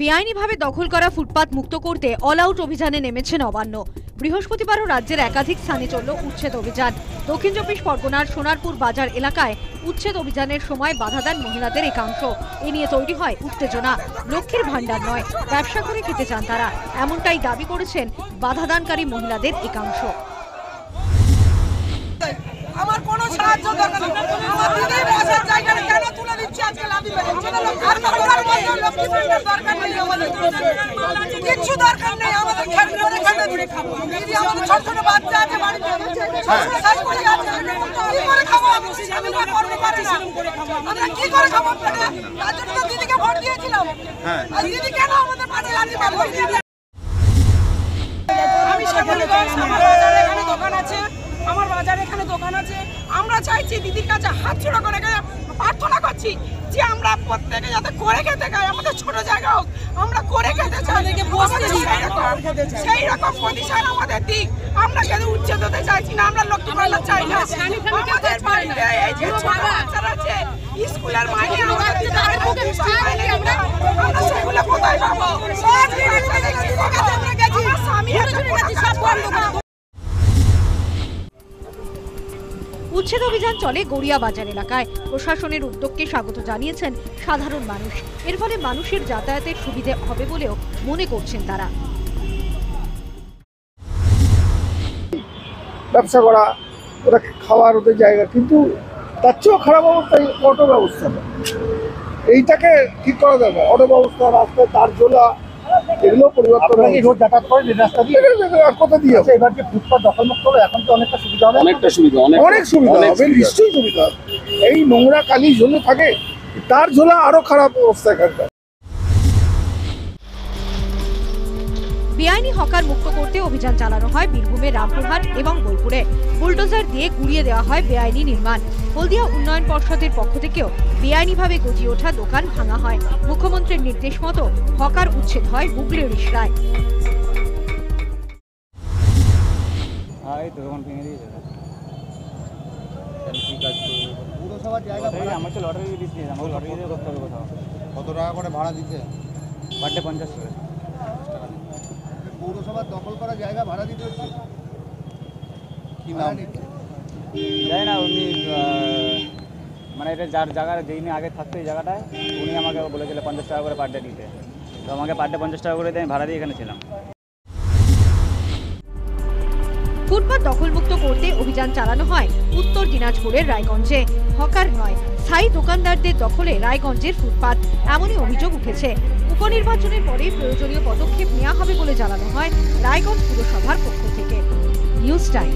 বেআইনিভাবে দখল করা ফুটপাত মুক্ত করতে অল আউট অভিযানে নেমেছে নবান্ন। বৃহস্পতিবারও রাজ্যের একাধিক স্থানে চলল উচ্ছেদ অভিযান। দক্ষিণ চব্বিশ পরগনার সোনারপুর বাজার এলাকায় উচ্ছেদ অভিযানের সময় বাধা দেন মহিলাদের একাংশ। এ নিয়ে তৈরি হয় উত্তেজনা। লক্ষ্মীর ভান্ডার নয়, ব্যবসা করে খেতে চান তারা, এমনটাই দাবি করেছেন বাধাদানকারী মহিলাদের একাংশ। আমার কোনো সাহায্য দরকার নেই, আমার দিদি বসার জায়গা কেন তুলে দিচ্ছে আজকে লাভি মেরে? আর বাবার মধ্যে লক্ষ্মী ভান্ডার দরকার নেই, আমাদের কিছু দরকার নেই, আমাদের খেতে করে খেতে দিই। দিদি আমাদের ছোট ছোট বাচ্চা আছে বাড়িতে, শ্বশুর শাশুড়ি আছে, কি করে খাবো? আমি না করতে পারি না, আমরা কি করে খাবো? তার জন্য তো দিদিকে ভোট দিয়েছিলাম। আর দিদি কেন আমাদের পাশে লাঠি মারবে? আমি শাশুড়িগঞ্জ, আমার বাজারে এখানে দোকান আছে, আমার বাজারে এখানে দোকান আছে। আমরা চাইছি দিদির কাছে হাত জোড়া করে প্রার্থনা করছি যে আমরা প্রত্যেকে যাতে করে খেতে খাই, আমাদের ছোট জায়গা হোক, আমরা করে খেতে চাই, সেই রকম প্রতিষ্ঠান আমাদের দিক। আমরা কেন উচ্ছেদ হতে চাইছি না, আমরা লক্ষ্মী ভান্ডার চাই না। আমাদের বাড়িতে এই যে ছোট বাচ্চারা আছে, স্কুলের মাইনে আমরা সেগুলো কোথায় পাবো? আমার স্বামী সব বন্ধ। উচ্ছেদ অভিযান চলে গড়িয়া বাজার এলাকায়। প্রশাসনের উদ্যোগকে স্বাগত জানিয়েছেন সাধারণ মানুষ। এর ফলে মানুষের যাতায়াতের সুবিধে হবে বলেও মনে করছেন তারা। ব্যবসা করা, ওরা খাওয়ার ওদের জায়গা, কিন্তু তার চেয়েও খারাপ অবস্থা এই অটো ব্যবস্থা। এইটাকে ঠিক করা দরকার। অটো ব্যবস্থা, রাস্তায় তার ঝোলা, এগুলো পরিবর্তন। রোড যাতায়াত করে রাস্তা দিয়ে কোথা দিয়ে এবার যে ফুটপাত দখলমুক্ত হলো, এখন তো অনেকটা সুবিধা হবে, অনেক সুবিধা হবে, নিশ্চয়ই সুবিধা হবে। এই নোংরা কালি ঝোলে থাকে, তার ঝোলা আরো খারাপ অবস্থা এখানকার। বেআইনি হকার মুক্ত করতে অভিযান চালানো হয় বীরভূমে, রামপুরহাট এবং বোলপুরে। বুলডোজার দিয়ে গুড়িয়ে দেওয়া হয় বেআইনি নির্মাণ। হলদিয়া উন্নয়ন পর্ষদের পক্ষ থেকেও বেআইনিভাবে গজিয়ে ওঠা দোকান ভাঙা হয়। মুখ্যমন্ত্রীর নির্দেশ মতো হকার উচ্ছেদ হয় হুগলির ইশরায়। কত টাকা করে ভাড়া দিতে? পার ডে 50 টাকা। পৌরসভার দখল করা জায়গা ভাড়া দিতে হচ্ছে, কি নাম জানি না। উনি মানে এটা যার জায়গা যেদিন আগে থাকতো এই জায়গাটায়, উনি আমাকে বলেছিল 50 টাকা করে পার ডে দিতে। তো আমাকে পার ডে 50 টাকা করে দিয়ে ভাড়া দিয়ে এখানে ছিলাম। ফুটপাত দখলমুক্ত করতে অভিযান চালানো হয় উত্তর দিনাজপুরের রায়গঞ্জে। হকার নয়, স্থায়ী দোকানদারদের দখলে রায়গঞ্জের ফুটপাত, এমনই অভিযোগ উঠেছে। উপনির্বাচনের পরে প্রয়োজনীয় পদক্ষেপ নেওয়া হবে বলে জানানো হয় রায়গঞ্জ পুরসভার পক্ষ থেকে। News time.